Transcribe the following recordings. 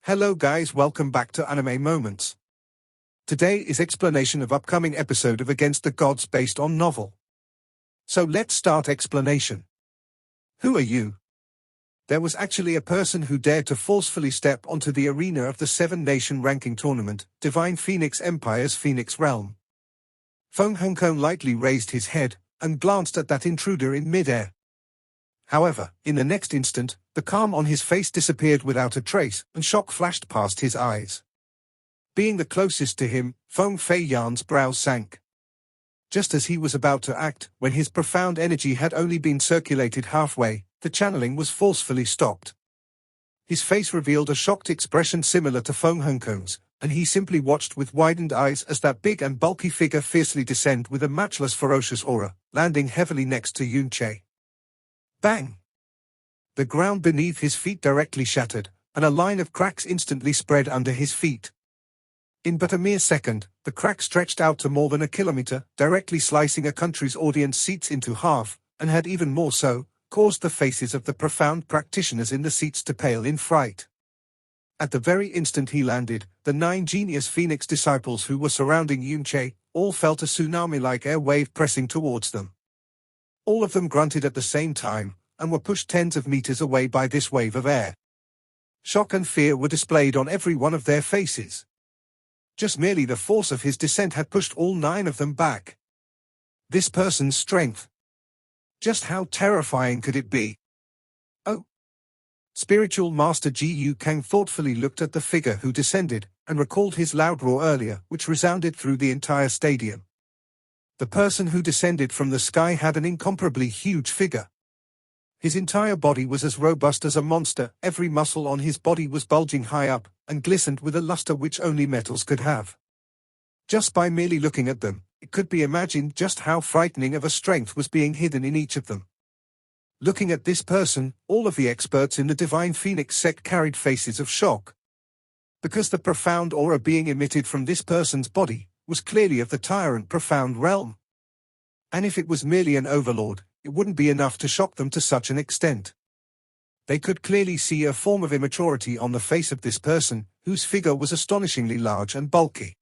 Hello guys, welcome back to Anime Moments. Today is explanation of upcoming episode of Against the Gods based on novel. So let's start explanation. Who are you? There was actually a person who dared to forcefully step onto the arena of the 7-nation ranking tournament, Divine Phoenix Empire's Phoenix Realm. Feng Hongkong lightly raised his head and glanced at that intruder in mid-air. However, in the next instant, the calm on his face disappeared without a trace, and shock flashed past his eyes. Being the closest to him, Feng Feiyan's brows sank. Just as he was about to act, when his profound energy had only been circulated halfway, the channeling was forcefully stopped. His face revealed a shocked expression similar to Feng Hongkong's, and he simply watched with widened eyes as that big and bulky figure fiercely descended with a matchless ferocious aura, landing heavily next to Yun Che. Bang! The ground beneath his feet directly shattered, and a line of cracks instantly spread under his feet. In but a mere second, the crack stretched out to more than a kilometer, directly slicing a country's audience seats into half, and had even more so, caused the faces of the profound practitioners in the seats to pale in fright. At the very instant he landed, the 9 genius Phoenix disciples who were surrounding Yun Che all felt a tsunami-like air wave pressing towards them. All of them grunted at the same time, and were pushed tens of meters away by this wave of air. Shock and fear were displayed on every one of their faces. Just merely the force of his descent had pushed all 9 of them back. This person's strength. Just how terrifying could it be? Oh! Spiritual Master Ji Yu Kang thoughtfully looked at the figure who descended, and recalled his loud roar earlier, which resounded through the entire stadium. The person who descended from the sky had an incomparably huge figure. His entire body was as robust as a monster, every muscle on his body was bulging high up, and glistened with a luster which only metals could have. Just by merely looking at them, it could be imagined just how frightening of a strength was being hidden in each of them. Looking at this person, all of the experts in the Divine Phoenix sect carried faces of shock. Because the profound aura being emitted from this person's body was clearly of the tyrant profound realm. And if it was merely an overlord, it wouldn't be enough to shock them to such an extent. They could clearly see a form of immaturity on the face of this person, whose figure was astonishingly large and bulky.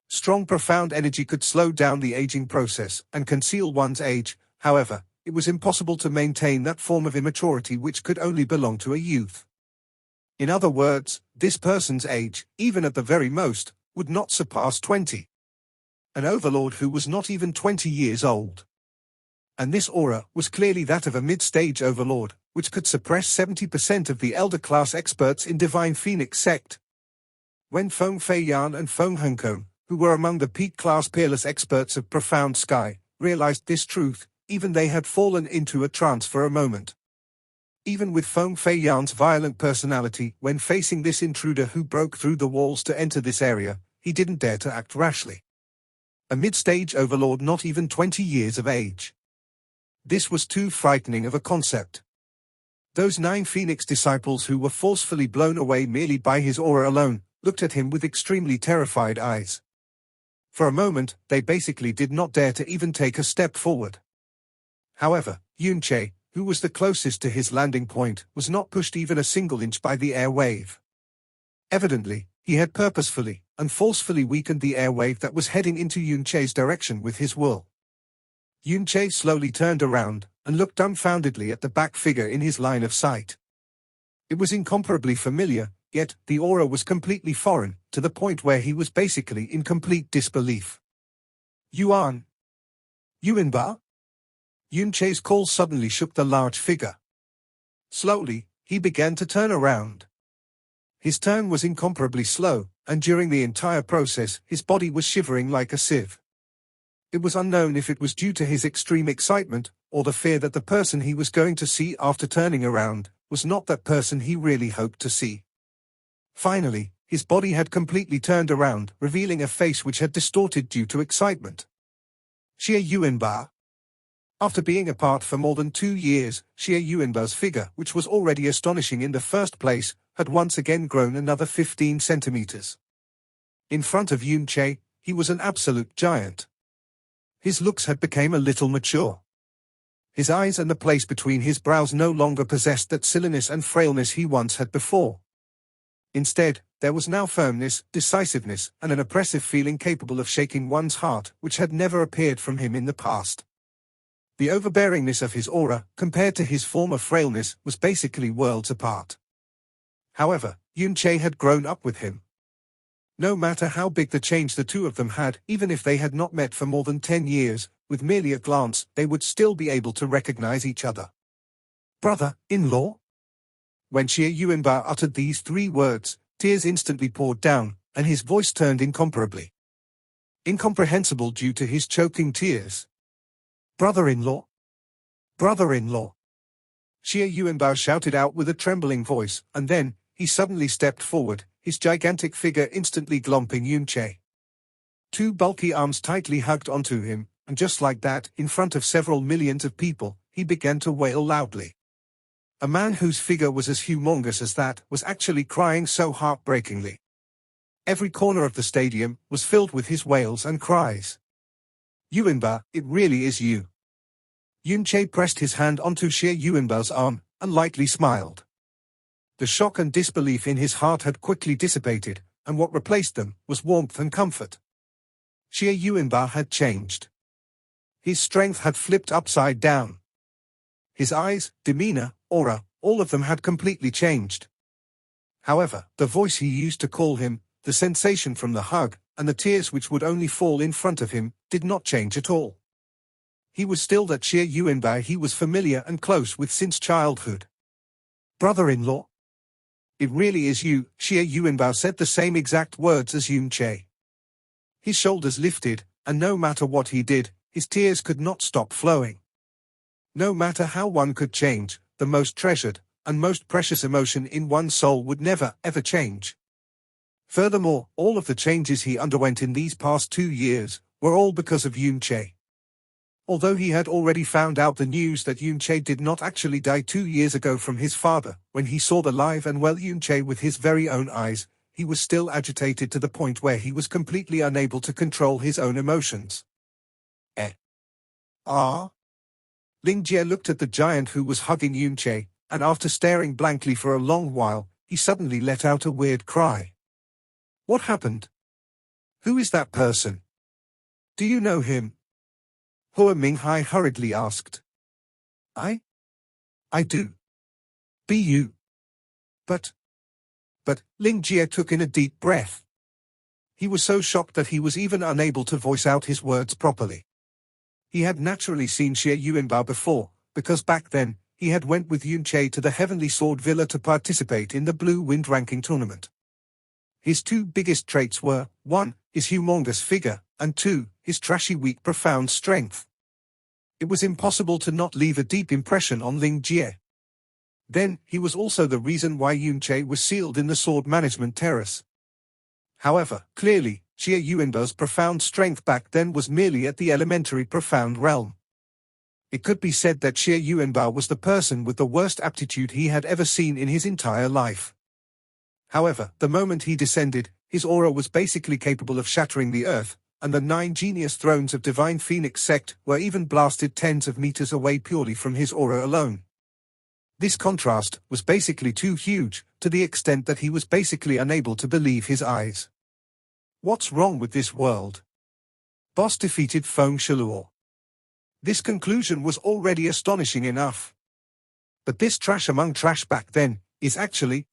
Strong profound energy could slow down the aging process and conceal one's age, however, it was impossible to maintain that form of immaturity which could only belong to a youth. In other words, this person's age, even at the very most, would not surpass 20. An overlord who was not even 20 years old. And this aura was clearly that of a mid-stage overlord, which could suppress 70% of the elder class experts in Divine Phoenix sect. When Feng Feiyan and Feng Hongkong, who were among the peak-class peerless experts of Profound Sky, realized this truth, even they had fallen into a trance for a moment. Even with Feng Feiyan's violent personality, when facing this intruder who broke through the walls to enter this area, he didn't dare to act rashly. A mid-stage overlord not even 20 years of age. This was too frightening of a concept. Those 9 Phoenix disciples who were forcefully blown away merely by his aura alone, looked at him with extremely terrified eyes. For a moment, they basically did not dare to even take a step forward. However, Yun Che, who was the closest to his landing point, was not pushed even a single inch by the air wave. Evidently, he had purposefully and forcefully weakened the air wave that was heading into Yun Che's direction with his will. Yun Che slowly turned around and looked dumbfoundedly at the back figure in his line of sight. It was incomparably familiar, yet the aura was completely foreign, to the point where he was basically in complete disbelief. Yuan? Yuanba? Yun Che's call suddenly shook the large figure. Slowly, he began to turn around. His turn was incomparably slow, and during the entire process, his body was shivering like a sieve. It was unknown if it was due to his extreme excitement, or the fear that the person he was going to see after turning around was not that person he really hoped to see. Finally, his body had completely turned around, revealing a face which had distorted due to excitement. Xie Yuanba. After being apart for more than 2 years, Xie Yuanba's figure, which was already astonishing in the first place, had once again grown another 15 centimeters. In front of Yun Che, he was an absolute giant. His looks had become a little mature. His eyes and the place between his brows no longer possessed that silliness and frailness he once had before. Instead, there was now firmness, decisiveness, and an oppressive feeling capable of shaking one's heart, which had never appeared from him in the past. The overbearingness of his aura, compared to his former frailness, was basically worlds apart. However, Yun-Che had grown up with him. No matter how big the change the two of them had, even if they had not met for more than 10 years, with merely a glance, they would still be able to recognize each other. Brother-in-law? When Xie Yuanbao uttered these 3 words, tears instantly poured down, and his voice turned incomparably incomprehensible due to his choking tears. Brother-in-law? Brother-in-law! Xie Yuanbao shouted out with a trembling voice, and then, he suddenly stepped forward, his gigantic figure instantly glomping Yun-Che. 2 bulky arms tightly hugged onto him, and just like that, in front of several millions of people, he began to wail loudly. A man whose figure was as humongous as that was actually crying so heartbreakingly. Every corner of the stadium was filled with his wails and cries. Yuanbao, it really is you. Yun-Che pressed his hand onto Xie Yuanbao's arm, and lightly smiled. The shock and disbelief in his heart had quickly dissipated, and what replaced them was warmth and comfort. Xie Yuanbao had changed. His strength had flipped upside down. His eyes, demeanor, aura, all of them had completely changed. However, the voice he used to call him, the sensation from the hug, and the tears which would only fall in front of him, did not change at all. He was still that Xie Yuanbao he was familiar and close with since childhood. Brother-in-law? It really is you, Xie Yuanbao said the same exact words as Yun-Che. His shoulders lifted, and no matter what he did, his tears could not stop flowing. No matter how one could change, the most treasured and most precious emotion in one's soul would never, ever change. Furthermore, all of the changes he underwent in these past 2 years were all because of Yun-Che. Although he had already found out the news that Yun-Che did not actually die 2 years ago from his father, when he saw the live and well Yun-Che with his very own eyes, he was still agitated to the point where he was completely unable to control his own emotions. Ling Jie looked at the giant who was hugging Yun-Che, and after staring blankly for a long while, he suddenly let out a weird cry. What happened? Who is that person? Do you know him? Hua Minghai hurriedly asked. I do. Be you. But Ling Jie took in a deep breath. He was so shocked that he was even unable to voice out his words properly. He had naturally seen Xie Yuanbao before, because back then, he had went with Yun-Che to the Heavenly Sword Villa to participate in the Blue Wind ranking tournament. His 2 biggest traits were, 1, his humongous figure, and 2, his trashy weak profound strength. It was impossible to not leave a deep impression on Ling Jie. Then, he was also the reason why Yun-Che was sealed in the Sword Management Terrace. However, clearly, Xie Yuanbao's profound strength back then was merely at the elementary profound realm. It could be said that Xie Yuanbao was the person with the worst aptitude he had ever seen in his entire life. However, the moment he descended, his aura was basically capable of shattering the earth, and the 9 genius thrones of Divine Phoenix sect were even blasted tens of meters away purely from his aura alone. This contrast was basically too huge, to the extent that he was basically unable to believe his eyes. What's wrong with this world? Boss defeated Feng Shiluo. This conclusion was already astonishing enough. But this trash among trash back then, is actually.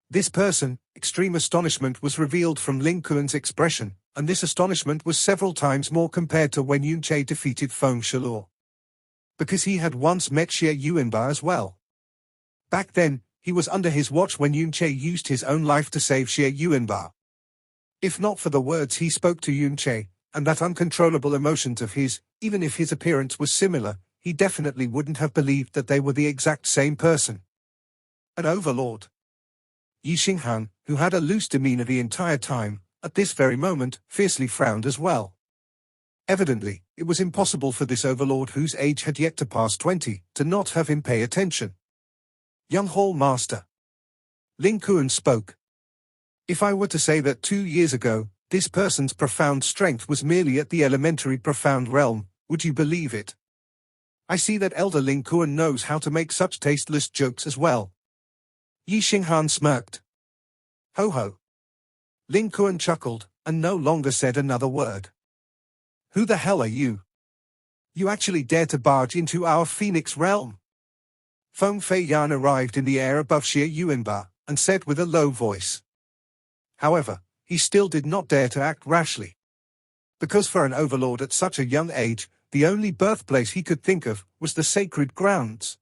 This person, extreme astonishment was revealed from Ling Kuan's expression, and this astonishment was several times more compared to when Yun-Che defeated Feng Shiluo. Because he had once met Xie Yuanbao as well. Back then, he was under his watch when Yun-Che used his own life to save Xie Yuanbao. If not for the words he spoke to Yun-Che, and that uncontrollable emotions of his, even if his appearance was similar, he definitely wouldn't have believed that they were the exact same person. An overlord. Yi Xinghan, who had a loose demeanor the entire time, at this very moment, fiercely frowned as well. Evidently, it was impossible for this overlord whose age had yet to pass 20, to not have him pay attention. Young Hall Master. Ling Kuan spoke. If I were to say that 2 years ago, this person's profound strength was merely at the elementary profound realm, would you believe it? I see that Elder Ling Kuan knows how to make such tasteless jokes as well. Yi Xinghan smirked. Ho ho. Ling Kuan chuckled, and no longer said another word. Who the hell are you? You actually dare to barge into our Phoenix realm? Feng Fei Yan arrived in the air above Xie Yuanba, and said with a low voice. However, he still did not dare to act rashly. Because for an overlord at such a young age, the only birthplace he could think of was the sacred grounds.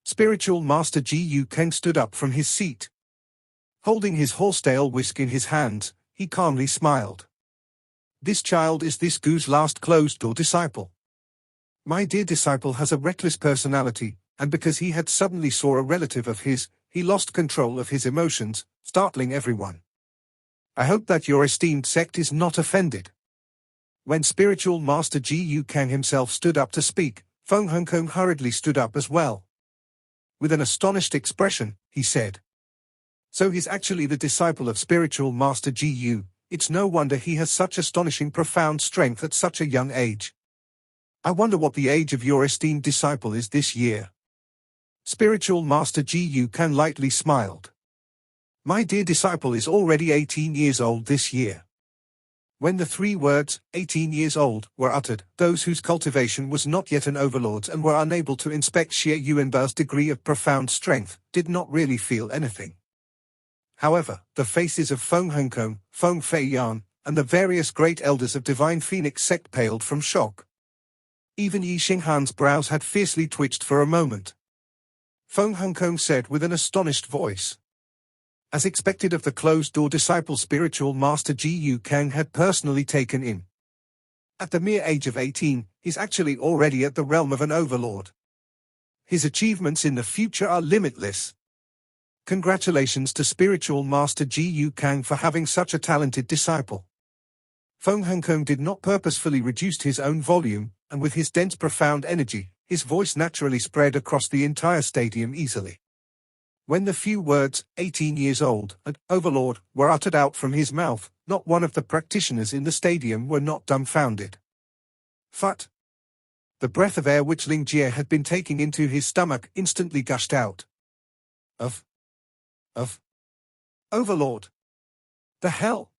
Spiritual Master Ji Yu Kang stood up from his seat. Holding his horsetail whisk in his hands, he calmly smiled. This child is this Gu's last closed-door disciple. My dear disciple has a reckless personality, and because he had suddenly saw a relative of his, he lost control of his emotions, startling everyone. I hope that your esteemed sect is not offended. When Spiritual Master Ji Yu Kang himself stood up to speak, Feng Hongkong hurriedly stood up as well. With an astonished expression, he said. So he's actually the disciple of Spiritual Master Ji Yu. It's no wonder he has such astonishing profound strength at such a young age. I wonder what the age of your esteemed disciple is this year. Spiritual Master Ji Yu Kang lightly smiled. My dear disciple is already 18 years old this year. When the three words, 18 years old, were uttered, those whose cultivation was not yet an overlord's and were unable to inspect Xie Yuanba's degree of profound strength, did not really feel anything. However, the faces of Feng Hongkong, Feng Fei Yan, and the various great elders of Divine Phoenix sect paled from shock. Even Yi Xinghan's brows had fiercely twitched for a moment. Feng Hongkong said with an astonished voice. As expected of the closed-door disciple Spiritual Master Ji Yu Kang had personally taken in. At the mere age of 18, he's actually already at the realm of an overlord. His achievements in the future are limitless. Congratulations to Spiritual Master Ji Yu Kang for having such a talented disciple. Feng Hongkong did not purposefully reduce his own volume, and with his dense profound energy, his voice naturally spread across the entire stadium easily. When the few words, 18 years old, and overlord, were uttered out from his mouth, not one of the practitioners in the stadium were not dumbfounded. Phut! The breath of air which Ling Jie had been taking into his stomach instantly gushed out. Of overlord. The hell?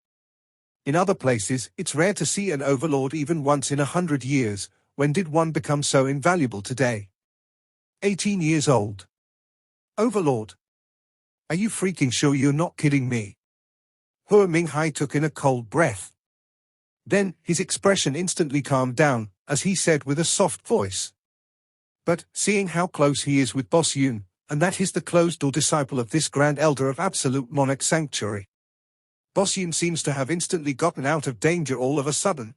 In other places, it's rare to see an overlord even once in 100 years. When did one become so invaluable today? 18 years old. Overlord. Are you freaking sure you're not kidding me? Hua Minghai took in a cold breath. Then, his expression instantly calmed down, as he said with a soft voice. But, seeing how close he is with Boss Yun, and that he's the closed-door disciple of this Grand Elder of Absolute Monarch Sanctuary, Boss Yun seems to have instantly gotten out of danger all of a sudden.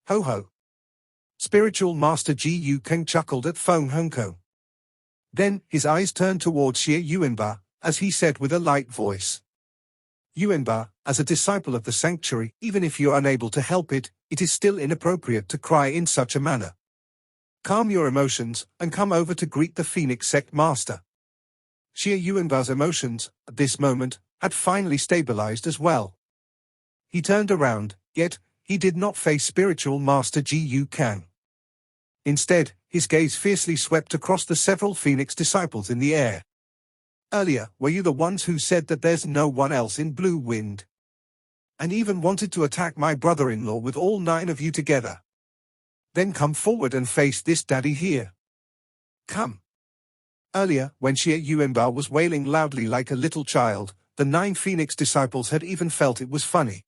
Ho ho. Spiritual Master Ji Yu Kang chuckled at Feng Hongkong. Then, his eyes turned towards Xie Yuanba, as he said with a light voice. Yuanba, as a disciple of the sanctuary, even if you're unable to help it, it is still inappropriate to cry in such a manner. Calm your emotions, and come over to greet the Phoenix Sect Master. Xie Yuanba's emotions, at this moment, had finally stabilized as well. He turned around, yet, he did not face Spiritual Master Ji Yu Kang. Instead, his gaze fiercely swept across the several Phoenix disciples in the air. Earlier, were you the ones who said that there's no one else in Blue Wind? And even wanted to attack my brother-in-law with all 9 of you together? Then come forward and face this daddy here. Come. Earlier, when Xie Yuanba was wailing loudly like a little child, the 9 Phoenix disciples had even felt it was funny.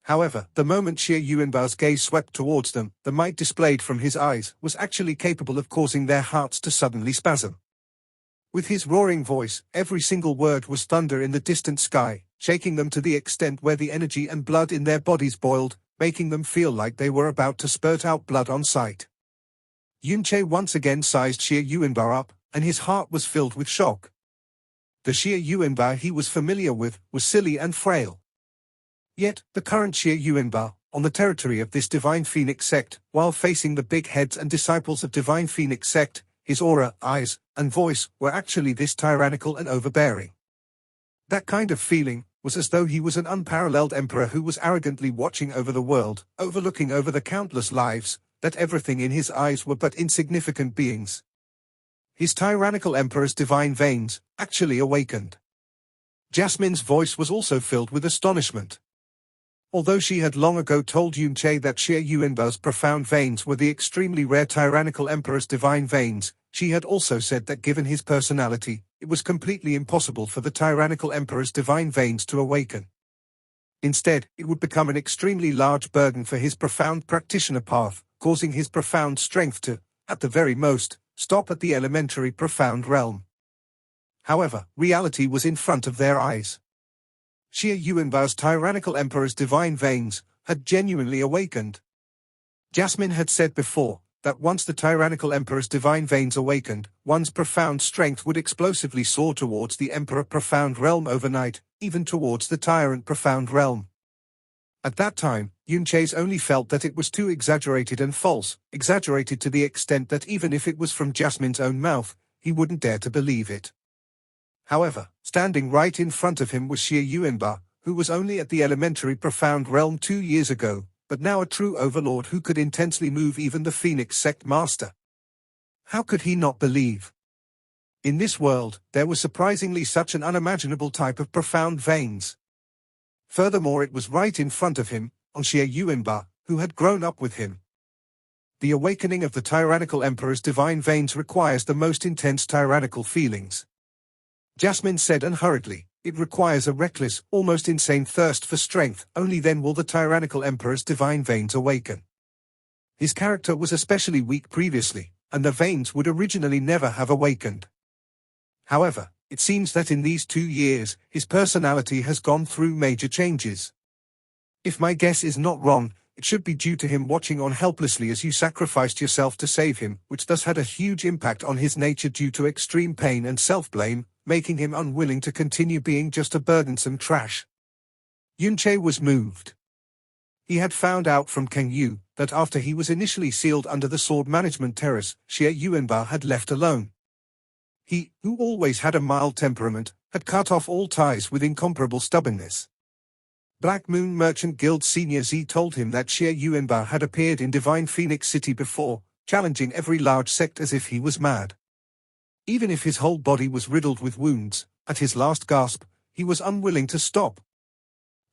However, the moment Xie Yuanba's gaze swept towards them, the might displayed from his eyes was actually capable of causing their hearts to suddenly spasm. With his roaring voice, every single word was thunder in the distant sky, shaking them to the extent where the energy and blood in their bodies boiled, making them feel like they were about to spurt out blood on sight. Yunche once again sized Xie Yuanba up, and his heart was filled with shock. The Xie Yuanba he was familiar with was silly and frail. Yet, the current Xie Yuanba, on the territory of this Divine Phoenix sect, while facing the big heads and disciples of Divine Phoenix sect, his aura, eyes, and voice were actually this tyrannical and overbearing. That kind of feeling was as though he was an unparalleled emperor who was arrogantly watching over the world, overlooking over the countless lives, that everything in his eyes were but insignificant beings. His tyrannical emperor's divine veins actually awakened. Jasmine's voice was also filled with astonishment. Although she had long ago told Yunche that Xie Yuanba's profound veins were the extremely rare tyrannical emperor's divine veins, she had also said that given his personality, it was completely impossible for the tyrannical emperor's divine veins to awaken. Instead, it would become an extremely large burden for his profound practitioner path, causing his profound strength to, at the very most, stop at the elementary profound realm. However, reality was in front of their eyes. Xie Yuanba's tyrannical emperor's divine veins had genuinely awakened. Jasmine had said before that once the tyrannical emperor's divine veins awakened, one's profound strength would explosively soar towards the emperor profound realm overnight, even towards the tyrant profound realm. At that time, Yunche only felt that it was too exaggerated and false, exaggerated to the extent that even if it was from Jasmine's own mouth, he wouldn't dare to believe it. However, standing right in front of him was Xie Yuanba, who was only at the elementary profound realm 2 years ago, but now a true overlord who could intensely move even the Phoenix sect master. How could he not believe? In this world, there was surprisingly such an unimaginable type of profound veins. Furthermore, it was right in front of him, on Xie Yuanba, who had grown up with him. The awakening of the tyrannical emperor's divine veins requires the most intense tyrannical feelings. Jasmine said unhurriedly, it requires a reckless, almost insane thirst for strength, only then will the tyrannical emperor's divine veins awaken. His character was especially weak previously, and the veins would originally never have awakened. However, it seems that in these 2 years, his personality has gone through major changes. If my guess is not wrong, it should be due to him watching on helplessly as you sacrificed yourself to save him, which thus had a huge impact on his nature due to extreme pain and self-blame, making him unwilling to continue being just a burdensome trash. Yunche was moved. He had found out from Kang Yu that after he was initially sealed under the sword management terrace, Xie Yuanba had left alone. He, who always had a mild temperament, had cut off all ties with incomparable stubbornness. Black Moon Merchant Guild Senior Z told him that Xie Yuanba had appeared in Divine Phoenix City before, challenging every large sect as if he was mad. Even if his whole body was riddled with wounds, at his last gasp, he was unwilling to stop.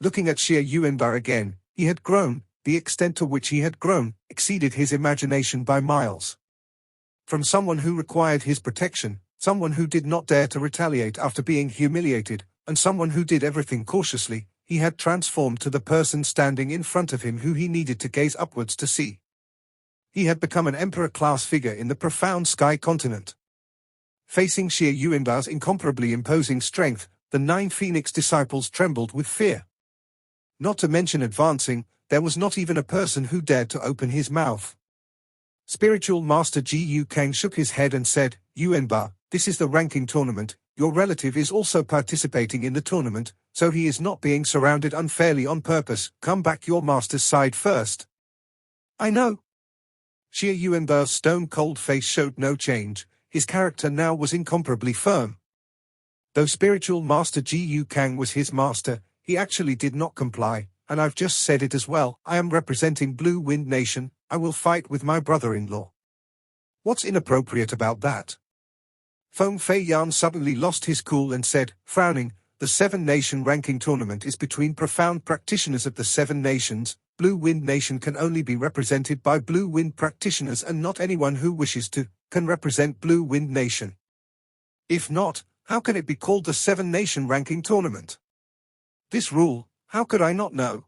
Looking at Xie Yuanba again, he had grown, the extent to which he had grown exceeded his imagination by miles. From someone who required his protection, someone who did not dare to retaliate after being humiliated, and someone who did everything cautiously, he had transformed to the person standing in front of him who he needed to gaze upwards to see. He had become an emperor-class figure in the profound sky continent. Facing Xie Yuanba's incomparably imposing strength, the 9 Phoenix disciples trembled with fear. Not to mention advancing, there was not even a person who dared to open his mouth. Spiritual Master Ji Yu Kang shook his head and said, Yuanba, this is the ranking tournament, your relative is also participating in the tournament, so he is not being surrounded unfairly on purpose, come back your master's side first. I know. Xie Yuanba's stone-cold face showed no change, his character now was incomparably firm. Though Spiritual Master Ji Yu Kang was his master, he actually did not comply, and I've just said it as well, I am representing Blue Wind Nation, I will fight with my brother-in-law. What's inappropriate about that? Feng Fei Yan suddenly lost his cool and said, frowning, the 7-nation ranking tournament is between profound practitioners of the 7 nations, Blue Wind Nation can only be represented by Blue Wind practitioners and not anyone who wishes to, can represent Blue Wind Nation. If not, how can it be called the 7-nation ranking tournament? This rule, how could I not know?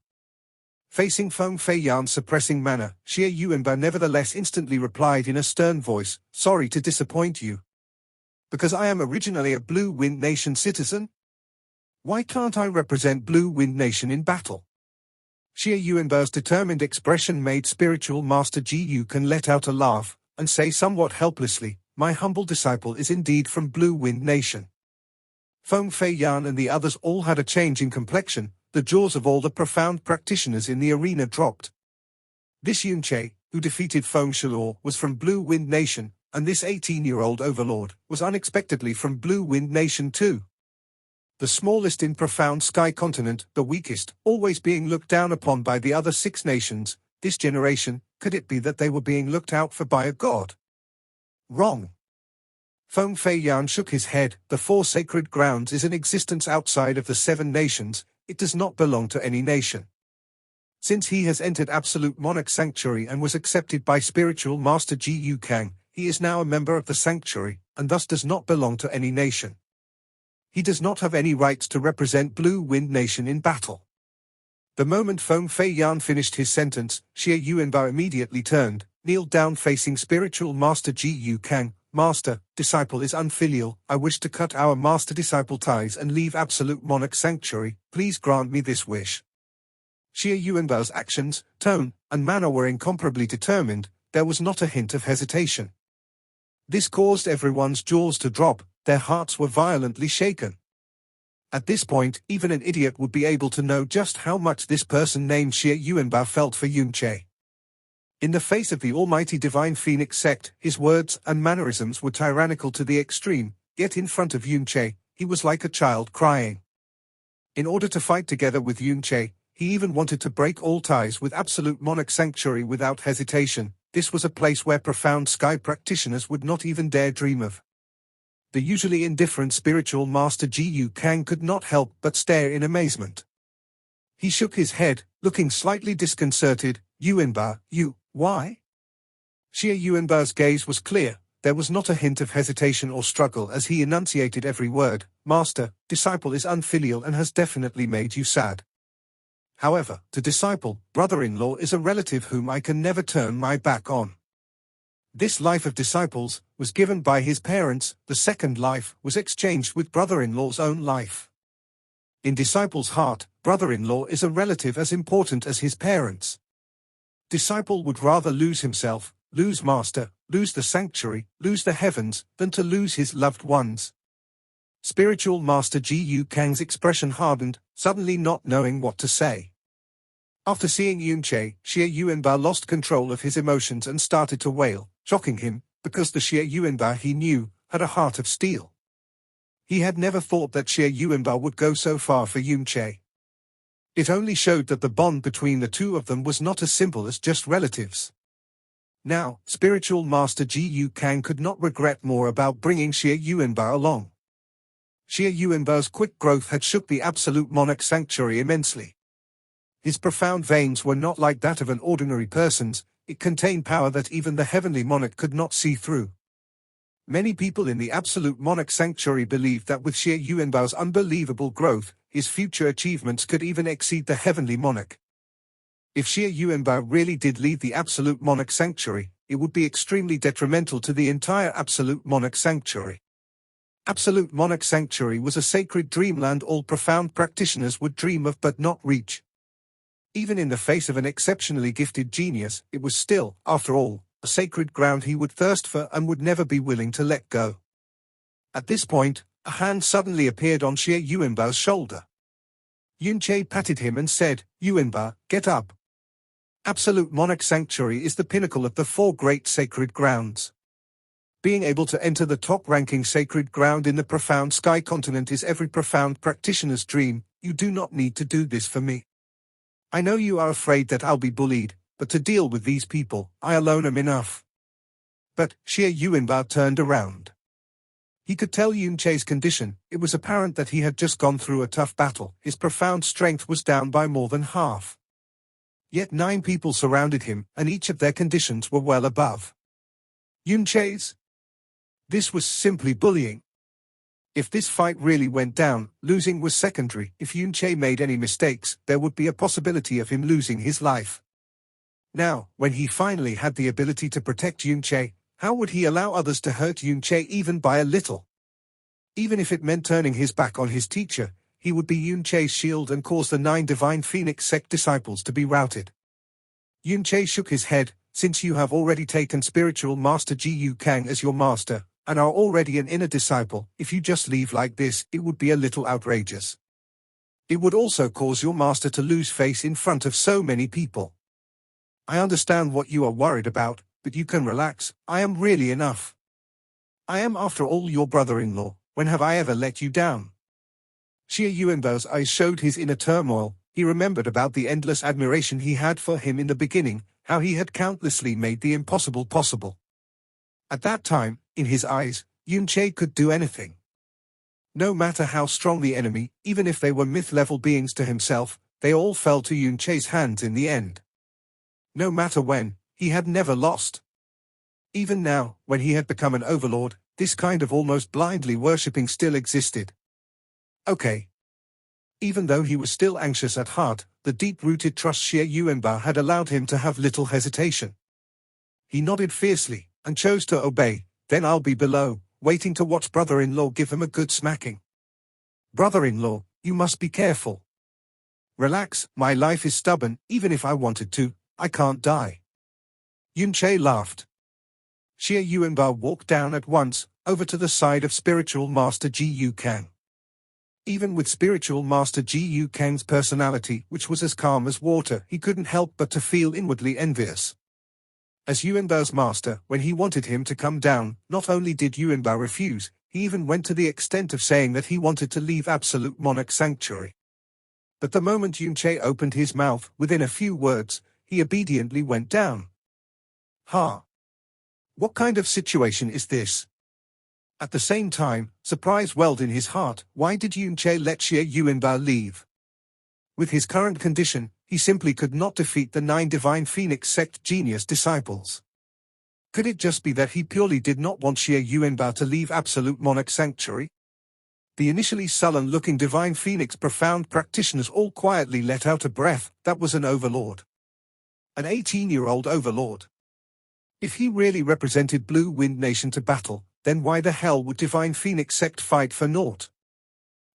Facing Feng Fei Yan's suppressing manner, Xie Yuanba nevertheless instantly replied in a stern voice, sorry to disappoint you. Because I am originally a Blue Wind Nation citizen? Why can't I represent Blue Wind Nation in battle? Xie Yuanba's determined expression made Spiritual Master Ji Yu Kan let out a laugh, and say somewhat helplessly, my humble disciple is indeed from Blue Wind Nation. Feng Fei Yan and the others all had a change in complexion, the jaws of all the profound practitioners in the arena dropped. This Yunche, who defeated Feng Shalor, was from Blue Wind Nation, and this 18-year-old overlord was unexpectedly from Blue Wind Nation too. The smallest in profound sky continent, the weakest, always being looked down upon by the other 6 nations, this generation, could it be that they were being looked out for by a god? Wrong. Feng Feiyan shook his head. The four sacred grounds is an existence outside of the 7 nations. It does not belong to any nation. Since he has entered Absolute Monarch Sanctuary and was accepted by Spiritual Master Ji Yu Kang, he is now a member of the Sanctuary, and thus does not belong to any nation. He does not have any rights to represent Blue Wind Nation in battle. The moment Feng Feiyan finished his sentence, Xie Yuanbao immediately turned, kneeled down facing Spiritual Master Ji Yu Kang. Master, disciple is unfilial. I wish to cut our master-disciple ties and leave Absolute Monarch Sanctuary. Please grant me this wish. Xie Yuanbao's actions, tone, and manner were incomparably determined. There was not a hint of hesitation. This caused everyone's jaws to drop. Their hearts were violently shaken. At this point, even an idiot would be able to know just how much this person named Xie Yuanbao felt for Yunche. In the face of the almighty Divine Phoenix sect, his words and mannerisms were tyrannical to the extreme, yet in front of Yunche, he was like a child crying. In order to fight together with Yunche, he even wanted to break all ties with Absolute Monarch Sanctuary without hesitation. This was a place where profound sky practitioners would not even dare dream of. The usually indifferent Spiritual Master Ji Yu Kang could not help but stare in amazement. He shook his head, looking slightly disconcerted. Yuanbao, why? Xie Yuanbao's gaze was clear. There was not a hint of hesitation or struggle as he enunciated every word. Master, disciple is unfilial and has definitely made you sad. However, to disciple, brother-in-law is a relative whom I can never turn my back on. This life of disciples was given by his parents. The second life was exchanged with brother-in-law's own life. In disciple's heart, brother-in-law is a relative as important as his parents. Disciple would rather lose himself, lose master, lose the sanctuary, lose the heavens, than to lose his loved ones. Spiritual Master Ji Yu Kang's expression hardened, suddenly not knowing what to say. After seeing Yunche, Xie Yuanbao lost control of his emotions and started to wail, shocking him, because the Xie Yuanbao he knew had a heart of steel. He had never thought that Xie Yuanbao would go so far for Yunche. It only showed that the bond between the two of them was not as simple as just relatives. Now, Spiritual Master Ji Yu Kang could not regret more about bringing Xie Yuanbao along. Xie Yuanbao's quick growth had shook the Absolute Monarch Sanctuary immensely. His profound veins were not like that of an ordinary person's. It contained power that even the Heavenly Monarch could not see through. Many people in the Absolute Monarch Sanctuary believed that with Xie Yuanbao's unbelievable growth, his future achievements could even exceed the Heavenly Monarch. If Xie Yuanbao really did leave the Absolute Monarch Sanctuary, it would be extremely detrimental to the entire Absolute Monarch Sanctuary. Absolute Monarch Sanctuary was a sacred dreamland all profound practitioners would dream of but not reach. Even in the face of an exceptionally gifted genius, it was still, after all, a sacred ground he would thirst for and would never be willing to let go. At this point, a hand suddenly appeared on Xie Yuanbao's shoulder. Yunche patted him and said, Yuanbao, get up. Absolute Monarch Sanctuary is the pinnacle of the 4 great sacred grounds. Being able to enter the top-ranking sacred ground in the profound sky continent is every profound practitioner's dream. You do not need to do this for me. I know you are afraid that I'll be bullied, but to deal with these people, I alone am enough. But, Xie Yuanbao turned around. He could tell Yunche's condition. It was apparent that he had just gone through a tough battle. His profound strength was down by more than half. Yet 9 people surrounded him, and each of their conditions were well above Yunche's. This was simply bullying. If this fight really went down, losing was secondary. If Yunche made any mistakes, there would be a possibility of him losing his life. Now, when he finally had the ability to protect Yunche, how would he allow others to hurt Yunche even by a little? Even if it meant turning his back on his teacher, he would be Yunche's shield and cause the 9 Divine Phoenix sect disciples to be routed. Yunche shook his head. Since you have already taken Spiritual Master Ji Yu Kang as your master, and are already an inner disciple, if you just leave like this, it would be a little outrageous. It would also cause your master to lose face in front of so many people. I understand what you are worried about, but you can relax. I am really enough. I am after all your brother-in-law. When have I ever let you down? Xie Yuanbao's eyes showed his inner turmoil. He remembered about the endless admiration he had for him in the beginning, how he had countlessly made the impossible possible. At that time, in his eyes, Yunche could do anything. No matter how strong the enemy, even if they were myth-level beings to himself, they all fell to Yunche's hands in the end. No matter when, he had never lost. Even now, when he had become an overlord, this kind of almost blindly worshipping still existed. Okay. Even though he was still anxious at heart, the deep-rooted trust Xie Yuanbao had allowed him to have little hesitation. He nodded fiercely, and chose to obey. Then I'll be below, waiting to watch brother-in-law give him a good smacking. Brother-in-law, you must be careful. Relax, my life is stubborn, even if I wanted to, I can't die. Yunche laughed. Xie Yuanbao walked down at once, over to the side of Spiritual Master Ji Yu Kang. Even with Spiritual Master Ji Yu Kang's personality, which was as calm as water, he couldn't help but to feel inwardly envious. As Yuanbao's master, when he wanted him to come down, not only did Yuanbao refuse, he even went to the extent of saying that he wanted to leave Absolute Monarch Sanctuary. But the moment Yunche opened his mouth, within a few words, he obediently went down. Ha! What kind of situation is this? At the same time, surprise welled in his heart. Why did Yunche let Xie Yuanbao leave? With his current condition, he simply could not defeat the 9 Divine Phoenix Sect genius disciples. Could it just be that he purely did not want Xie Yuanbao to leave Absolute Monarch Sanctuary? The initially sullen-looking Divine Phoenix profound practitioners all quietly let out a breath. That was an overlord. An 18-year-old overlord. If he really represented Blue Wind Nation to battle, then why the hell would Divine Phoenix Sect fight for naught?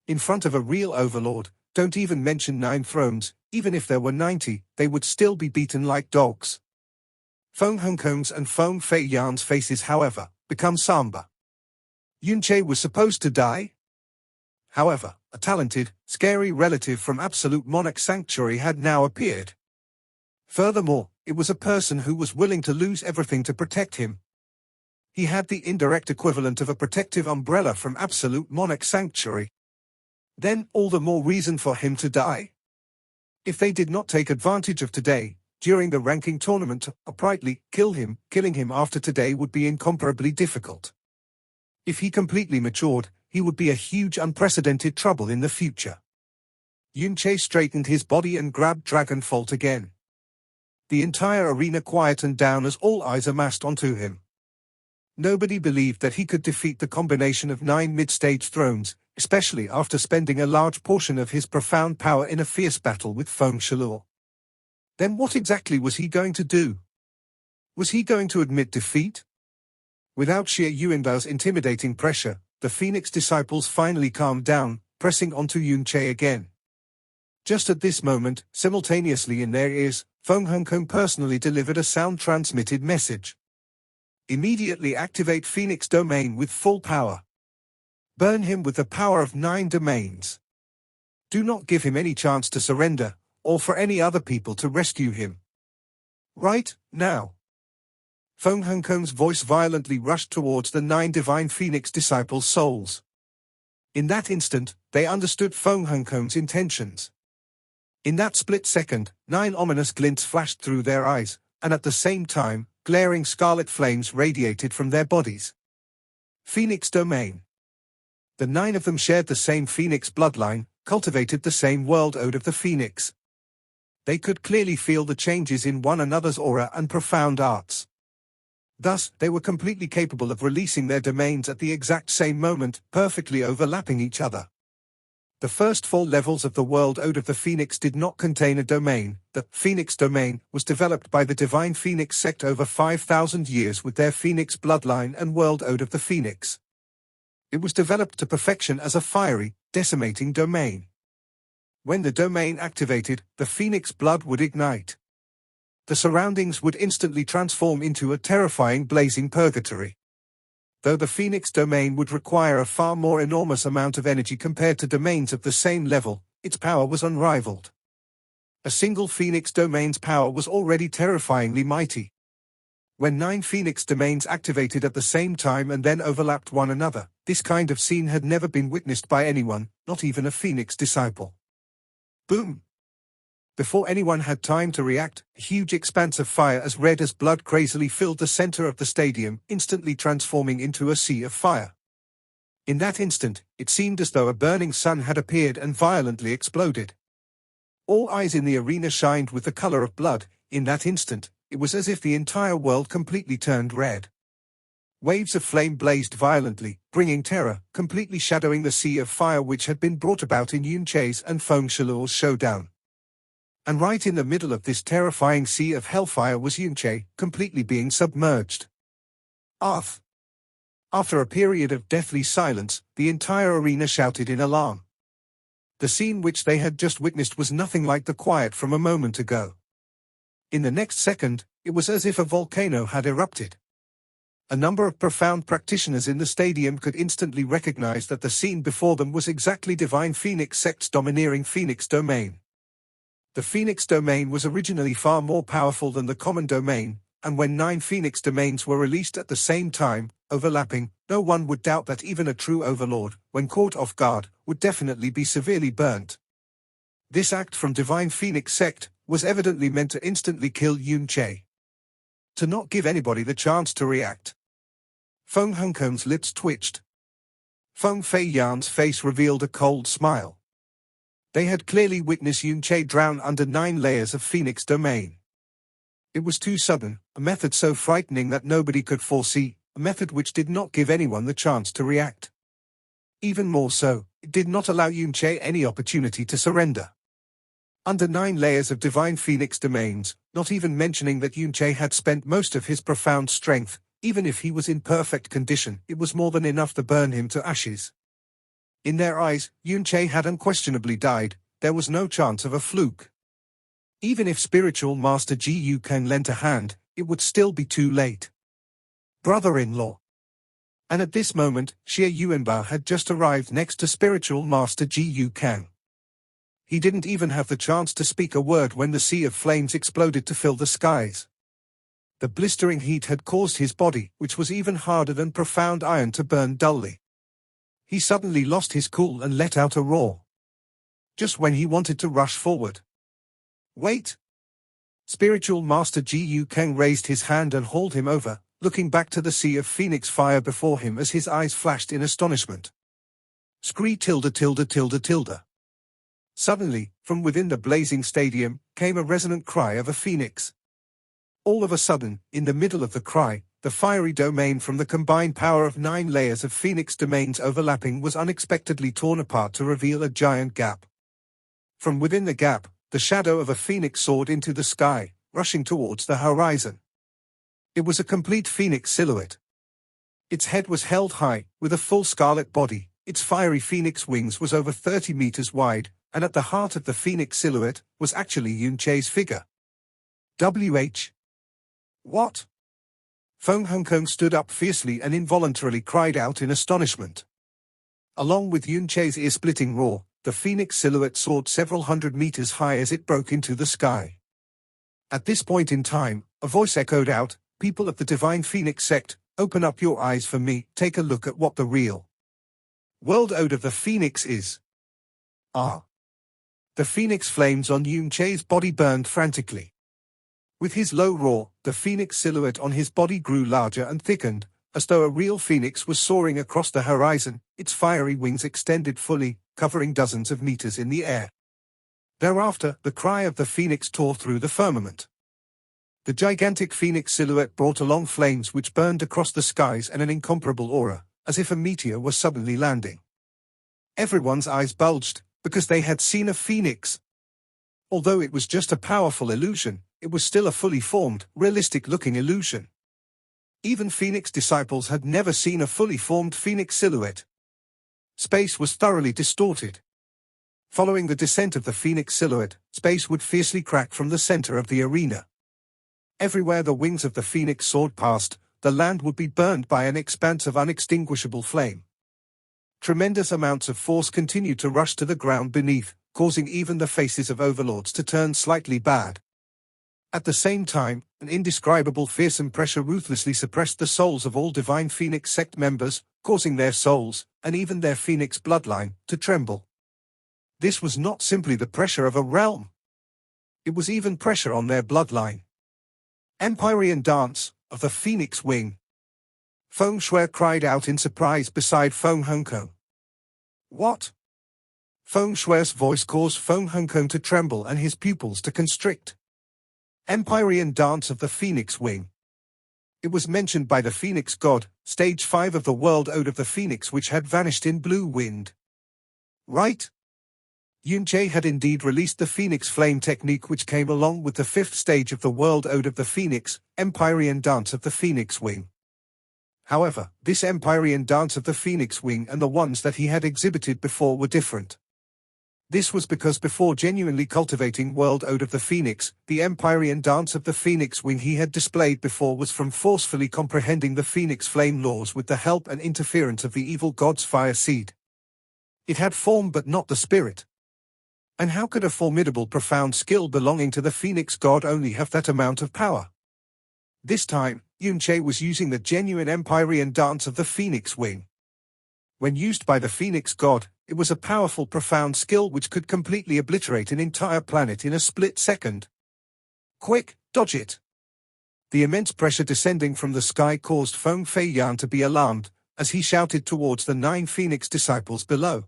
In front of a real overlord, don't even mention 9 thrones, even if there were 90, they would still be beaten like dogs. Feng Hongkong's and Feng Fei Yan's faces, however, become somber. Yunche was supposed to die? However, a talented, scary relative from Absolute Monarch Sanctuary had now appeared. Furthermore, it was a person who was willing to lose everything to protect him. He had the indirect equivalent of a protective umbrella from Absolute Monarch Sanctuary. Then, all the more reason for him to die. If they did not take advantage of today, during the ranking tournament, uprightly kill him, killing him after today would be incomparably difficult. If he completely matured, he would be a huge unprecedented trouble in the future. Yunche straightened his body and grabbed Dragonfault again. The entire arena quietened down as all eyes amassed onto him. Nobody believed that he could defeat the combination of 9 mid-stage thrones, especially after spending a large portion of his profound power in a fierce battle with Feng Shalor. Then what exactly was he going to do? Was he going to admit defeat? Without Xie Yuanbao's intimidating pressure, the Phoenix disciples finally calmed down, pressing onto Yunche again. Just at this moment, simultaneously in their ears, Feng Hongkong personally delivered a sound-transmitted message. Immediately activate Phoenix Domain with full power. Burn him with the power of 9 domains. Do not give him any chance to surrender, or for any other people to rescue him. Right, now. Feng Hongkong's voice violently rushed towards the 9 Divine Phoenix disciples' souls. In that instant, they understood Feng Hongkong's intentions. In that split second, 9 ominous glints flashed through their eyes, and at the same time, glaring scarlet flames radiated from their bodies. Phoenix Domain. The 9 of them shared the same Phoenix bloodline, cultivated the same world ode of the Phoenix. They could clearly feel the changes in one another's aura and profound arts. Thus, they were completely capable of releasing their domains at the exact same moment, perfectly overlapping each other. The first 4 levels of the world ode of the Phoenix did not contain a domain. The Phoenix domain was developed by the Divine Phoenix sect over 5,000 years with their Phoenix bloodline and world ode of the Phoenix. It was developed to perfection as a fiery, decimating domain. When the domain activated, the Phoenix blood would ignite. The surroundings would instantly transform into a terrifying blazing purgatory. Though the Phoenix domain would require a far more enormous amount of energy compared to domains of the same level, its power was unrivaled. A single Phoenix domain's power was already terrifyingly mighty. When 9 Phoenix domains activated at the same time and then overlapped one another, this kind of scene had never been witnessed by anyone, not even a Phoenix disciple. Boom! Before anyone had time to react, a huge expanse of fire as red as blood crazily filled the center of the stadium, instantly transforming into a sea of fire. In that instant, it seemed as though a burning sun had appeared and violently exploded. All eyes in the arena shined with the color of blood. In that instant, it was as if the entire world completely turned red. Waves of flame blazed violently, bringing terror, completely shadowing the sea of fire which had been brought about in Yunche's and Feng Shalul's showdown. And right in the middle of this terrifying sea of hellfire was Yunche, completely being submerged. Arth! After a period of deathly silence, the entire arena shouted in alarm. The scene which they had just witnessed was nothing like the quiet from a moment ago. In the next second, it was as if a volcano had erupted. A number of profound practitioners in the stadium could instantly recognize that the scene before them was exactly Divine Phoenix Sect's domineering Phoenix Domain. The Phoenix Domain was originally far more powerful than the common domain, and when 9 Phoenix Domains were released at the same time, overlapping, no one would doubt that even a true overlord, when caught off guard, would definitely be severely burnt. This act from Divine Phoenix Sect was evidently meant to instantly kill Yunche. To not give anybody the chance to react. Feng Hongkong's lips twitched. Feng Fei Yan's face revealed a cold smile. They had clearly witnessed Yunche drown under 9 layers of Phoenix Domain. It was too sudden, a method so frightening that nobody could foresee, a method which did not give anyone the chance to react. Even more so, it did not allow Yunche any opportunity to surrender. Under 9 layers of Divine Phoenix Domains, not even mentioning that Yunche had spent most of his profound strength, even if he was in perfect condition, it was more than enough to burn him to ashes. In their eyes, Yunche had unquestionably died. There was no chance of a fluke. Even if Spiritual Master Ji Yukang lent a hand, it would still be too late. Brother-in-law. And at this moment, Xie Yuanbao had just arrived next to Spiritual Master Ji Yukang. He didn't even have the chance to speak a word when the sea of flames exploded to fill the skies. The blistering heat had caused his body, which was even harder than profound iron, to burn dully. He suddenly lost his cool and let out a roar. Just when he wanted to rush forward. Wait! Spiritual Master Ji Yukang raised his hand and hauled him over, looking back to the sea of phoenix fire before him as his eyes flashed in astonishment. Scree tilde tilde tilde tilde. Suddenly, from within the blazing stadium, came a resonant cry of a phoenix. All of a sudden, in the middle of the cry, the fiery domain from the combined power of 9 layers of Phoenix Domains overlapping was unexpectedly torn apart to reveal a giant gap. From within the gap, the shadow of a phoenix soared into the sky, rushing towards the horizon. It was a complete phoenix silhouette. Its head was held high, with a full scarlet body, its fiery phoenix wings was over 30 meters wide, and at the heart of the phoenix silhouette was actually Yunche's figure. What? Feng Hongkong stood up fiercely and involuntarily cried out in astonishment. Along with Yunche's ear-splitting roar, the phoenix silhouette soared several hundred meters high as it broke into the sky. At this point in time, a voice echoed out, "People of the Divine Phoenix Sect, open up your eyes for me, take a look at what the real world ode of the Phoenix is." Ah! The phoenix flames on Yunche's body burned frantically. With his low roar, the phoenix silhouette on his body grew larger and thickened, as though a real phoenix was soaring across the horizon, its fiery wings extended fully, covering dozens of meters in the air. Thereafter, the cry of the phoenix tore through the firmament. The gigantic phoenix silhouette brought along flames which burned across the skies and an incomparable aura, as if a meteor was suddenly landing. Everyone's eyes bulged, because they had seen a phoenix. Although it was just a powerful illusion, it was still a fully formed, realistic-looking illusion. Even Phoenix disciples had never seen a fully formed Phoenix silhouette. Space was thoroughly distorted. Following the descent of the Phoenix silhouette, space would fiercely crack from the center of the arena. Everywhere the wings of the Phoenix soared past, the land would be burned by an expanse of unextinguishable flame. Tremendous amounts of force continued to rush to the ground beneath, causing even the faces of overlords to turn slightly bad. At the same time, an indescribable fearsome pressure ruthlessly suppressed the souls of all Divine Phoenix Sect members, causing their souls, and even their Phoenix bloodline, to tremble. This was not simply the pressure of a realm. It was even pressure on their bloodline. Empyrean dance, of the Phoenix wing. Feng Shui cried out in surprise beside Feng Hongkong. What? Feng Shui's voice caused Feng Hongkong to tremble and his pupils to constrict. Empyrean Dance of the Phoenix Wing. It was mentioned by the Phoenix God, Stage 5 of the World Ode of the Phoenix, which had vanished in Blue Wind. Right? Yunche had indeed released the Phoenix Flame technique, which came along with the 5th stage of the World Ode of the Phoenix, Empyrean Dance of the Phoenix Wing. However, this Empyrean Dance of the Phoenix Wing and the ones that he had exhibited before were different. This was because before genuinely cultivating World Ode of the Phoenix, the Empyrean Dance of the Phoenix Wing he had displayed before was from forcefully comprehending the Phoenix Flame laws with the help and interference of the evil god's fire seed. It had form but not the spirit. And how could a formidable profound skill belonging to the Phoenix God only have that amount of power? This time, Yunche was using the genuine Empyrean Dance of the Phoenix Wing. When used by the Phoenix God, it was a powerful profound skill which could completely obliterate an entire planet in a split second. Quick, dodge it! The immense pressure descending from the sky caused Feng Feiyan to be alarmed, as he shouted towards the 9 Phoenix disciples below.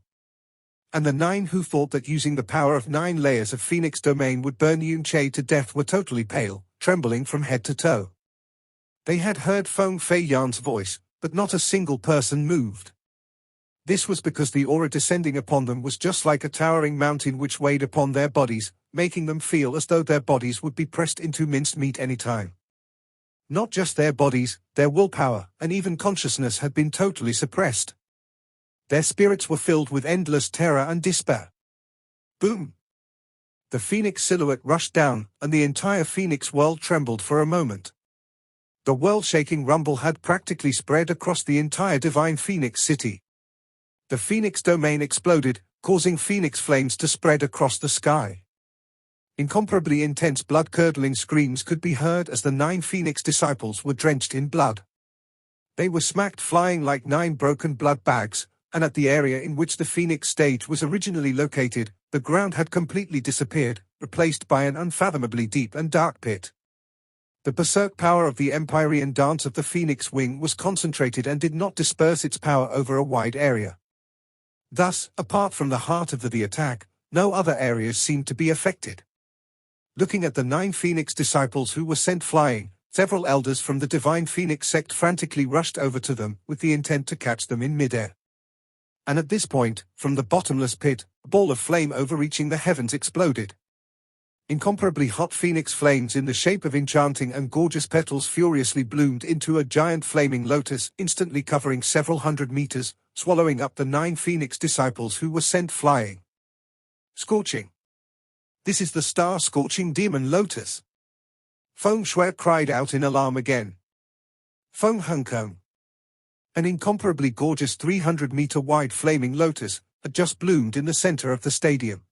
And the 9 who thought that using the power of 9 layers of Phoenix domain would burn Yunche to death were totally pale, trembling from head to toe. They had heard Feng Feiyan's voice, but not a single person moved. This was because the aura descending upon them was just like a towering mountain which weighed upon their bodies, making them feel as though their bodies would be pressed into minced meat any time. Not just their bodies, their willpower, and even consciousness had been totally suppressed. Their spirits were filled with endless terror and despair. Boom! The Phoenix silhouette rushed down, and the entire Phoenix world trembled for a moment. The world-shaking rumble had practically spread across the entire divine Phoenix city. The Phoenix domain exploded, causing Phoenix flames to spread across the sky. Incomparably intense blood-curdling screams could be heard as the 9 Phoenix disciples were drenched in blood. They were smacked flying like 9 broken blood bags, and at the area in which the Phoenix stage was originally located, the ground had completely disappeared, replaced by an unfathomably deep and dark pit. The berserk power of the Empyrean Dance of the Phoenix Wing was concentrated and did not disperse its power over a wide area. Thus, apart from the heart of the attack, no other areas seemed to be affected. Looking at the 9 Phoenix disciples who were sent flying, several elders from the Divine Phoenix sect frantically rushed over to them with the intent to catch them in midair. And at this point, from the bottomless pit, a ball of flame overreaching the heavens exploded. Incomparably hot phoenix flames in the shape of enchanting and gorgeous petals furiously bloomed into a giant flaming lotus, instantly covering several hundred meters, swallowing up the 9 Phoenix disciples who were sent flying. Scorching! This is the star-scorching demon lotus! Feng Shui cried out in alarm again. Feng Hongkong. An incomparably gorgeous 300-meter-wide flaming lotus had just bloomed in the center of the stadium.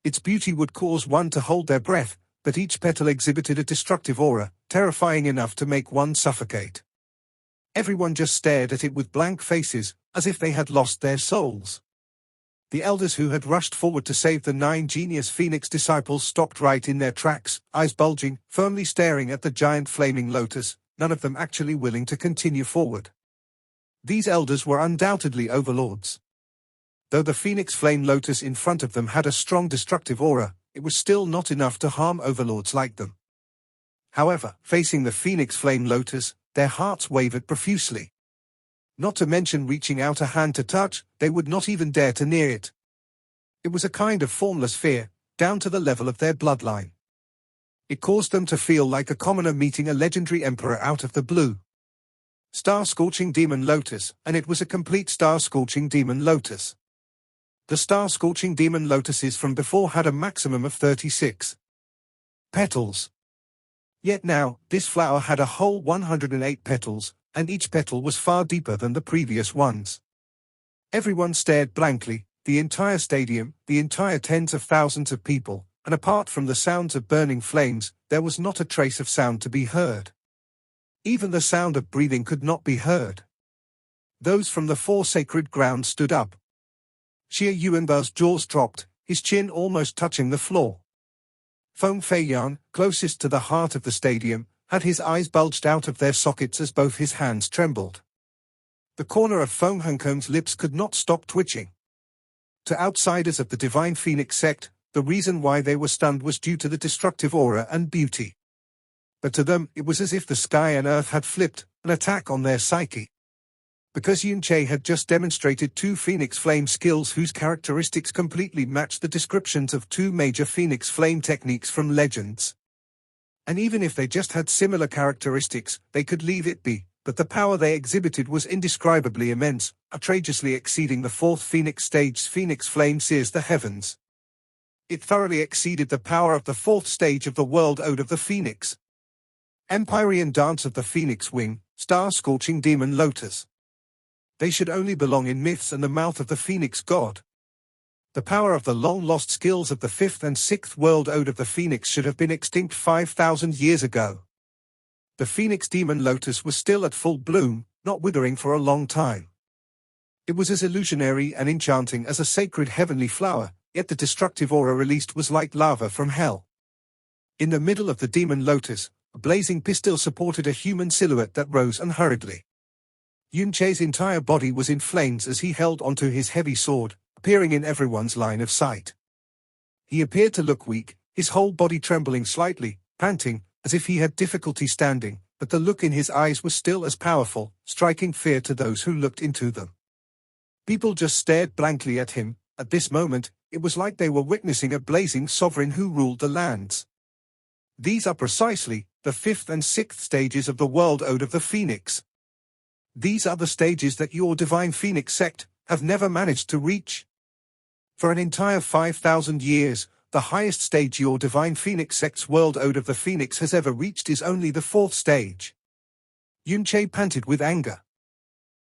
Its beauty would cause one to hold their breath, but each petal exhibited a destructive aura, terrifying enough to make one suffocate. Everyone just stared at it with blank faces, as if they had lost their souls. The elders who had rushed forward to save the 9 genius Phoenix disciples stopped right in their tracks, eyes bulging, firmly staring at the giant flaming lotus, none of them actually willing to continue forward. These elders were undoubtedly overlords. Though the Phoenix Flame Lotus in front of them had a strong destructive aura, it was still not enough to harm overlords like them. However, facing the Phoenix Flame Lotus, their hearts wavered profusely. Not to mention reaching out a hand to touch, they would not even dare to near it. It was a kind of formless fear, down to the level of their bloodline. It caused them to feel like a commoner meeting a legendary emperor out of the blue. Star-scorching demon lotus, and it was a complete star-scorching demon lotus. The star-scorching demon lotuses from before had a maximum of 36 petals. Yet now, this flower had a whole 108 petals, and each petal was far deeper than the previous ones. Everyone stared blankly, the entire stadium, the entire tens of thousands of people, and apart from the sounds of burning flames, there was not a trace of sound to be heard. Even the sound of breathing could not be heard. Those from the 4 sacred grounds stood up. Xie Yuanbao's jaws dropped, his chin almost touching the floor. Feng Feiyan, closest to the heart of the stadium, had his eyes bulged out of their sockets as both his hands trembled. The corner of Feng Hongkong's lips could not stop twitching. To outsiders of the Divine Phoenix sect, the reason why they were stunned was due to the destructive aura and beauty. But to them, it was as if the sky and earth had flipped, an attack on their psyche. Because Yunche had just demonstrated two Phoenix Flame skills whose characteristics completely matched the descriptions of two major Phoenix Flame techniques from Legends. And even if they just had similar characteristics, they could leave it be, but the power they exhibited was indescribably immense, outrageously exceeding the fourth Phoenix stage's Phoenix Flame sears the heavens. It thoroughly exceeded the power of the fourth stage of the World Ode of the Phoenix. Empyrean Dance of the Phoenix Wing, Star-Scorching Demon Lotus. They should only belong in myths and the mouth of the Phoenix God. The power of the long-lost skills of the fifth and sixth World Ode of the Phoenix should have been extinct 5,000 years ago. The Phoenix Demon Lotus was still at full bloom, not withering for a long time. It was as illusionary and enchanting as a sacred heavenly flower, yet the destructive aura released was like lava from hell. In the middle of the Demon Lotus, a blazing pistil supported a human silhouette that rose unhurriedly. Yunche's entire body was in flames as he held onto his heavy sword, appearing in everyone's line of sight. He appeared to look weak, his whole body trembling slightly, panting, as if he had difficulty standing, but the look in his eyes was still as powerful, striking fear to those who looked into them. People just stared blankly at him. At this moment, it was like they were witnessing a blazing sovereign who ruled the lands. These are precisely the fifth and sixth stages of the World Ode of the Phoenix. These are the stages that your Divine Phoenix sect have never managed to reach. For an entire 5,000 years, the highest stage your Divine Phoenix sect's World Ode of the Phoenix has ever reached is only the fourth stage. Yunche panted with anger.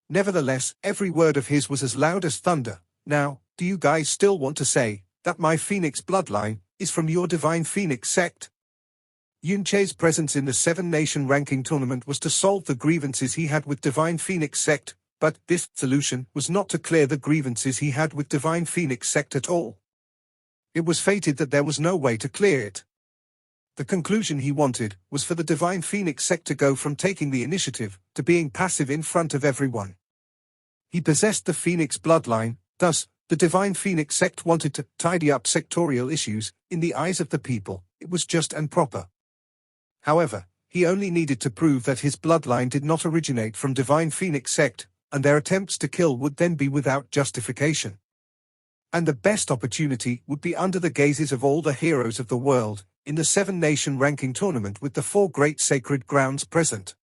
Nevertheless, every word of his was as loud as thunder. Now, do you guys still want to say that my Phoenix bloodline is from your Divine Phoenix sect? Yunche's presence in the seven-nation ranking tournament was to solve the grievances he had with Divine Phoenix sect, but this solution was not to clear the grievances he had with Divine Phoenix sect at all. It was fated that there was no way to clear it. The conclusion he wanted was for the Divine Phoenix sect to go from taking the initiative to being passive in front of everyone. He possessed the Phoenix bloodline, thus, the Divine Phoenix sect wanted to tidy up sectorial issues. In the eyes of the people, it was just and proper. However, he only needed to prove that his bloodline did not originate from Divine Phoenix sect, and their attempts to kill would then be without justification. And the best opportunity would be under the gazes of all the heroes of the world, in the seven-nation ranking tournament with the four great sacred grounds present.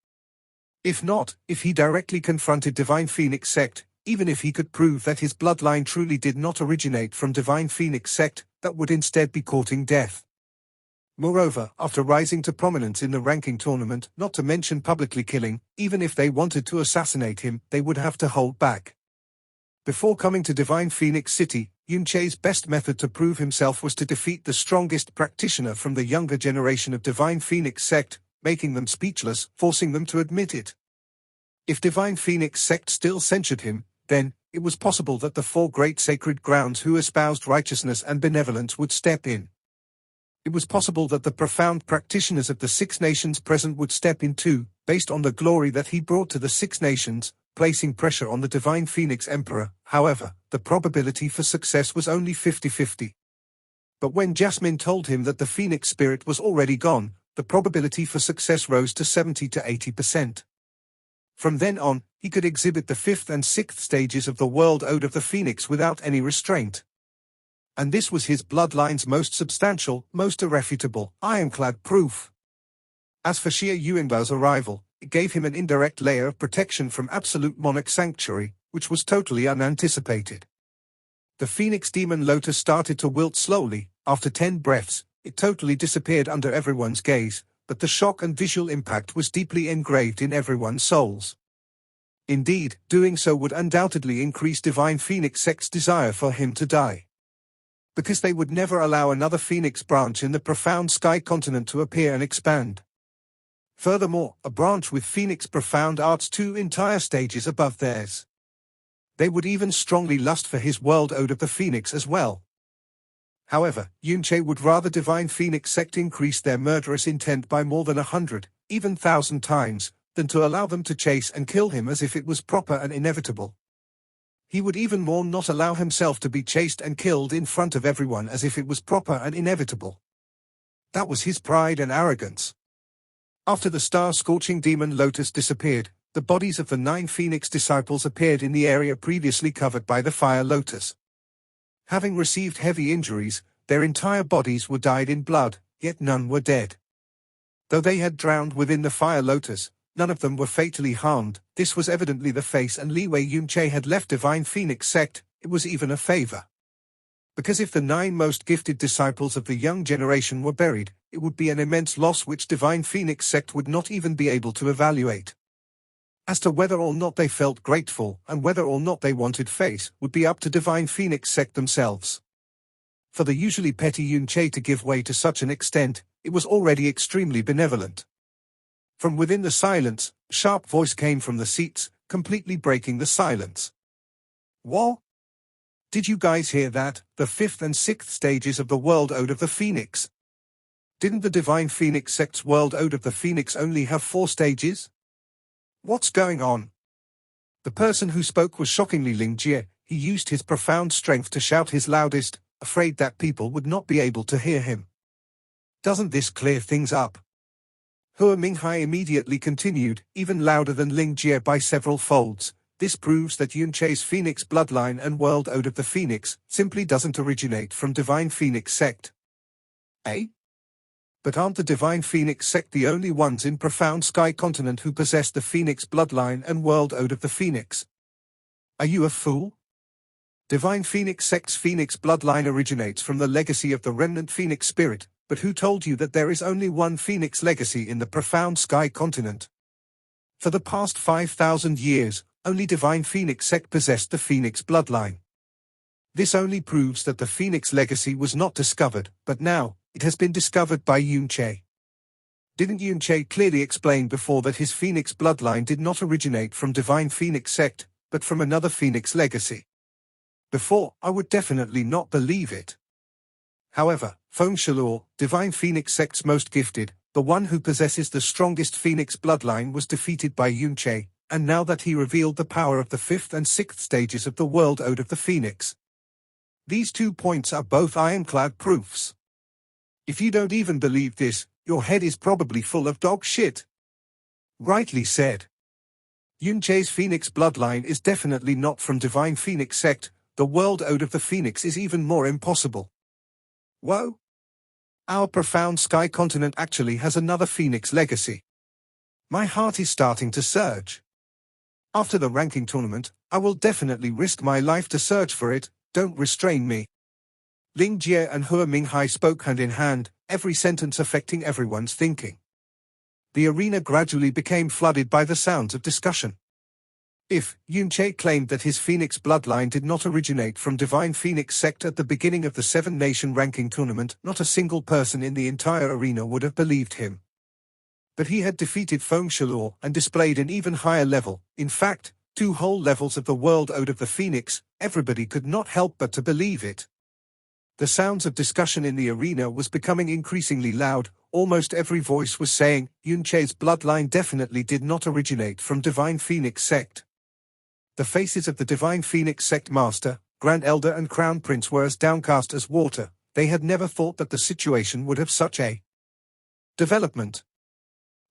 If not, if he directly confronted Divine Phoenix sect, even if he could prove that his bloodline truly did not originate from Divine Phoenix sect, that would instead be courting death. Moreover, after rising to prominence in the ranking tournament, not to mention publicly killing, even if they wanted to assassinate him, they would have to hold back. Before coming to Divine Phoenix City, Yunche's best method to prove himself was to defeat the strongest practitioner from the younger generation of Divine Phoenix sect, making them speechless, forcing them to admit it. If Divine Phoenix sect still censured him, then it was possible that the four great sacred grounds who espoused righteousness and benevolence would step in. It was possible that the profound practitioners of the Six Nations present would step in too, based on the glory that he brought to the Six Nations, placing pressure on the Divine Phoenix Emperor. However, the probability for success was only 50-50. But when Jasmine told him that the Phoenix spirit was already gone, the probability for success rose to 70 to 80%. From then on, he could exhibit the fifth and sixth stages of the World Ode of the Phoenix without any restraint. And this was his bloodline's most substantial, most irrefutable, ironclad proof. As for Xie Yuanbao's arrival, it gave him an indirect layer of protection from absolute monarch sanctuary, which was totally unanticipated. The Phoenix Demon Lotus started to wilt slowly. After 10 breaths, it totally disappeared under everyone's gaze, but the shock and visual impact was deeply engraved in everyone's souls. Indeed, doing so would undoubtedly increase Divine Phoenix sect's desire for him to die. Because they would never allow another Phoenix branch in the profound sky continent to appear and expand. Furthermore, a branch with Phoenix profound arts 2 entire stages above theirs. They would even strongly lust for his World Ode of the Phoenix as well. However, Yunche would rather Divine Phoenix sect increase their murderous intent by more than 100, even 1,000 times, than to allow them to chase and kill him as if it was proper and inevitable. He would even more not allow himself to be chased and killed in front of everyone as if it was proper and inevitable. That was his pride and arrogance. After the star-scorching demon Lotus disappeared, the bodies of the 9 Phoenix disciples appeared in the area previously covered by the fire Lotus. Having received heavy injuries, their entire bodies were dyed in blood, yet none were dead. Though they had drowned within the fire Lotus, none of them were fatally harmed. This was evidently the face and leeway Yunche had left Divine Phoenix sect. It was even a favor. Because if the 9 most gifted disciples of the young generation were buried, it would be an immense loss which Divine Phoenix sect would not even be able to evaluate. As to whether or not they felt grateful and whether or not they wanted face would be up to Divine Phoenix sect themselves. For the usually petty Yunche to give way to such an extent, it was already extremely benevolent. From within the silence, a sharp voice came from the seats, completely breaking the silence. "What? Did you guys hear that? The 5th and 6th stages of the World Ode of the Phoenix. Didn't the Divine Phoenix sect's World Ode of the Phoenix only have 4 stages? What's going on?" The person who spoke was shockingly Ling Jie. He used his profound strength to shout his loudest, afraid that people would not be able to hear him. "Doesn't this clear things up?" Hua Minghai immediately continued, even louder than Ling Jie by several folds. "This proves that Yunche's Phoenix bloodline and World Ode of the Phoenix simply doesn't originate from Divine Phoenix sect." "Eh? But aren't the Divine Phoenix sect the only ones in Profound Sky Continent who possess the Phoenix bloodline and World Ode of the Phoenix? Are you a fool? Divine Phoenix sect's Phoenix bloodline originates from the legacy of the remnant Phoenix spirit, but who told you that there is only one Phoenix legacy in the Profound Sky Continent? For the past 5,000 years, only Divine Phoenix sect possessed the Phoenix bloodline. This only proves that the Phoenix legacy was not discovered, but now, it has been discovered by Yunche. Didn't Yunche clearly explain before that his Phoenix bloodline did not originate from Divine Phoenix sect, but from another Phoenix legacy? Before, I would definitely not believe it. However, Feng Shalor, Divine Phoenix sect's most gifted, the one who possesses the strongest Phoenix bloodline, was defeated by Yunche, and now that he revealed the power of the 5th and 6th stages of the World Ode of the Phoenix. These 2 points are both ironclad proofs. If you don't even believe this, your head is probably full of dog shit. Rightly said. Yunche's Phoenix bloodline is definitely not from Divine Phoenix sect. The World Ode of the Phoenix is even more impossible. Whoa! Our Profound Sky Continent actually has another Phoenix legacy. My heart is starting to surge. After the ranking tournament, I will definitely risk my life to search for it. Don't restrain me. Ling Jie and Hua Minghai spoke hand in hand, every sentence affecting everyone's thinking. The arena gradually became flooded by the sounds of discussion. If Yunche claimed that his Phoenix bloodline did not originate from Divine Phoenix sect at the beginning of the 7-nation ranking tournament, not a single person in the entire arena would have believed him. But he had defeated Feng Shalor and displayed an even higher level, in fact, 2 whole levels of the World Ode of the Phoenix. Everybody could not help but to believe it. The sounds of discussion in the arena was becoming increasingly loud. Almost every voice was saying, Yunche's bloodline definitely did not originate from Divine Phoenix sect. The faces of the Divine Phoenix sect master, Grand Elder and Crown Prince were as downcast as water. They had never thought that the situation would have such a development.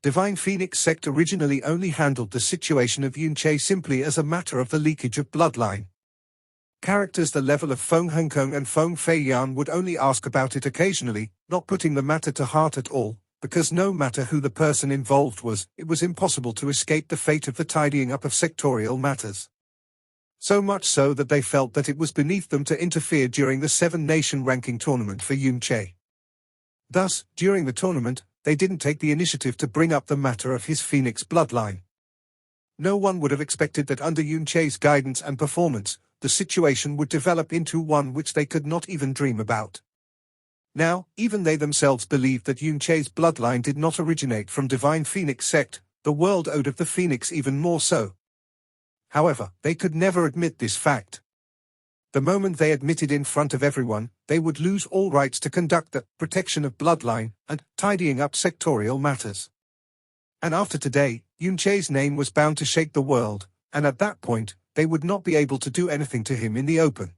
Divine Phoenix sect originally only handled the situation of Yunche simply as a matter of the leakage of bloodline. Characters the level of Feng Hengkong and Feng Feiyan would only ask about it occasionally, not putting the matter to heart at all, because no matter who the person involved was, it was impossible to escape the fate of the tidying up of sectorial matters. So much so that they felt that it was beneath them to interfere during the 7-nation ranking tournament for Yunche. Thus, during the tournament, they didn't take the initiative to bring up the matter of his Phoenix bloodline. No one would have expected that under Yunche's guidance and performance, the situation would develop into one which they could not even dream about. Now, even they themselves believed that Yunche's bloodline did not originate from Divine Phoenix sect, the World Ode of the Phoenix even more so. However, they could never admit this fact. The moment they admitted in front of everyone, they would lose all rights to conduct the protection of bloodline and tidying up sectorial matters. And after today, Yunche's name was bound to shake the world, and at that point, they would not be able to do anything to him in the open.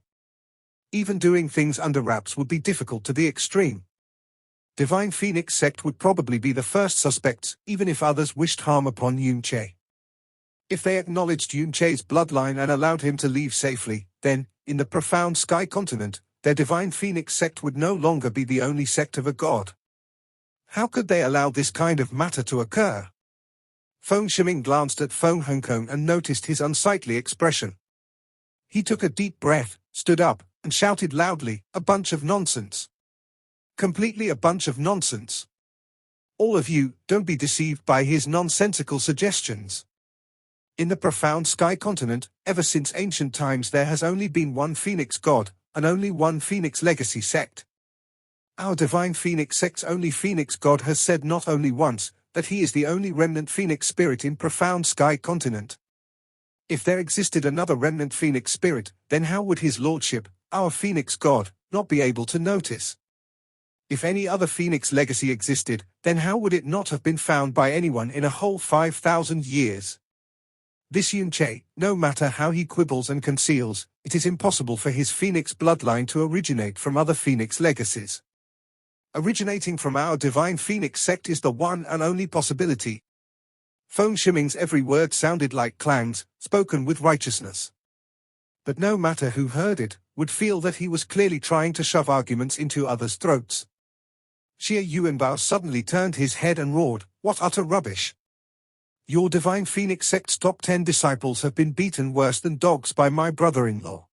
Even doing things under wraps would be difficult to the extreme. Divine Phoenix sect would probably be the first suspects, even if others wished harm upon Yunche. If they acknowledged Yunche's bloodline and allowed him to leave safely, then, in the profound sky continent, their Divine Phoenix sect would no longer be the only sect of a god. How could they allow this kind of matter to occur? Feng Shiming glanced at Feng Hongkong and noticed his unsightly expression. He took a deep breath, stood up, and shouted loudly, "A bunch of nonsense. Completely a bunch of nonsense. All of you, don't be deceived by his nonsensical suggestions. In the profound sky continent, ever since ancient times there has only been one Phoenix god, and only one Phoenix legacy sect. Our Divine Phoenix sect's only Phoenix god has said not only once, that he is the only remnant Phoenix spirit in profound sky continent. If there existed another remnant Phoenix spirit, then how would his lordship, our Phoenix god, not be able to notice? If any other Phoenix legacy existed, then how would it not have been found by anyone in a whole 5,000 years? This Yunche, no matter how he quibbles and conceals, it is impossible for his Phoenix bloodline to originate from other Phoenix legacies. Originating from our Divine Phoenix sect is the one and only possibility. Feng Shiming's every word sounded like clangs, spoken with righteousness. But no matter who heard it, would feel that he was clearly trying to shove arguments into others' throats. Xie Yuanbao suddenly turned his head and roared, "What utter rubbish! Your Divine Phoenix sect's top 10 disciples have been beaten worse than dogs by my brother-in-law.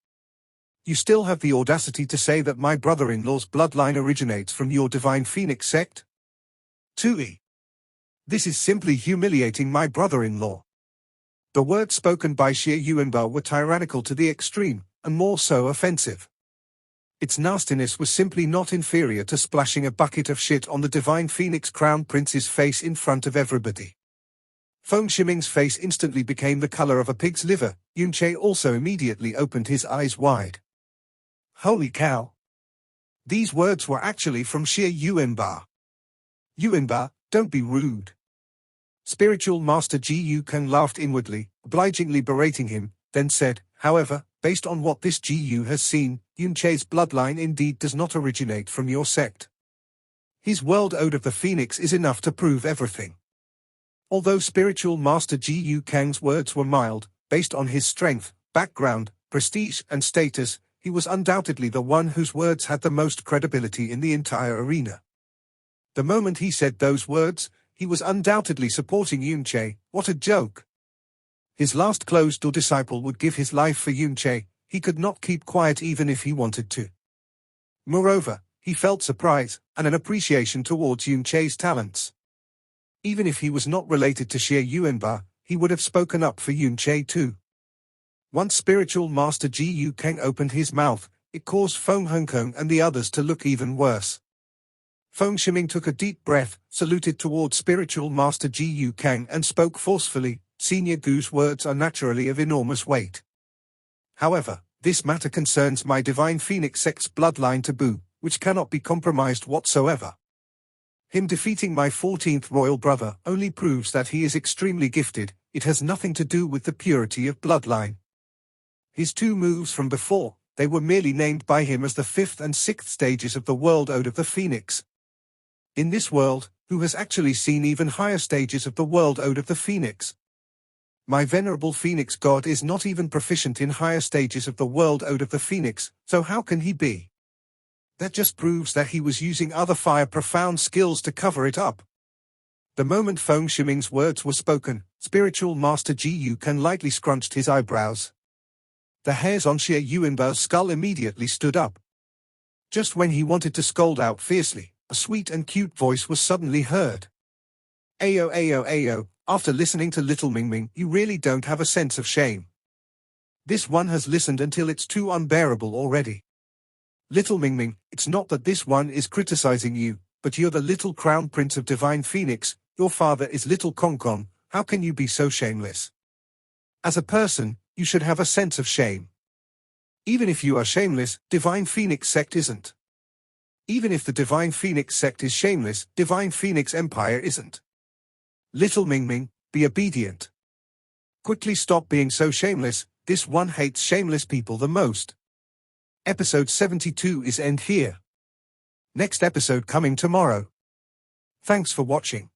You still have the audacity to say that my brother-in-law's bloodline originates from your Divine Phoenix sect? Tui. This is simply humiliating my brother-in-law." The words spoken by Xie Yuanbao were tyrannical to the extreme, and more so offensive. Its nastiness was simply not inferior to splashing a bucket of shit on the Divine Phoenix Crown Prince's face in front of everybody. Feng Shiming's face instantly became the color of a pig's liver. Yunche also immediately opened his eyes wide. Holy cow! These words were actually from Xie Yuanbao. Yuanbao, don't be rude. Spiritual Master Ji Yukang laughed inwardly, obligingly berating him, then said, "However, based on what this Ji Yu has seen, Yunche's bloodline indeed does not originate from your sect. His world Ode of the Phoenix is enough to prove everything." Although Spiritual Master Ji Yukang's words were mild, based on his strength, background, prestige, and status, he was undoubtedly the one whose words had the most credibility in the entire arena. The moment he said those words, he was undoubtedly supporting Yunche. What a joke! His last closed-door disciple would give his life for Yunche. He could not keep quiet even if he wanted to. Moreover, he felt surprise and an appreciation towards Yunche's talents. Even if he was not related to Xie Yuanbao, he would have spoken up for Yunche too. Once Spiritual Master Ji Yukang opened his mouth, it caused Feng Hongkong and the others to look even worse. Feng Shiming took a deep breath, saluted towards Spiritual Master Ji Yukang and spoke forcefully. "Senior Gu's words are naturally of enormous weight. However, this matter concerns my Divine Phoenix sect's bloodline taboo, which cannot be compromised whatsoever. Him defeating my 14th royal brother only proves that he is extremely gifted. It has nothing to do with the purity of bloodline. His two moves from before, they were merely named by him as the 5th and 6th stages of the world Ode of the Phoenix. In this world, who has actually seen even higher stages of the world Ode of the Phoenix? My venerable Phoenix god is not even proficient in higher stages of the world Ode of the Phoenix, so how can he be? That just proves that he was using other fire profound skills to cover it up." The moment Feng Shiming's words were spoken, Spiritual Master Ji Yukang lightly scrunched his eyebrows. The hairs on Xie Yuanbao's skull immediately stood up. Just when he wanted to scold out fiercely, a sweet and cute voice was suddenly heard. "Ayo ayo ayo, after listening to Little Mingming, you really don't have a sense of shame. This one has listened until it's too unbearable already. Little Mingming, it's not that this one is criticizing you, but you're the little crown prince of Divine Phoenix. Your father is Little Kongkong. How can you be so shameless? As a person, you should have a sense of shame. Even if you are shameless, Divine Phoenix sect isn't. Even if the Divine Phoenix sect is shameless, Divine Phoenix Empire isn't. Little Ming Ming, be obedient. Quickly stop being so shameless, this one hates shameless people the most. Episode 72 is end here. Next episode coming tomorrow. Thanks for watching.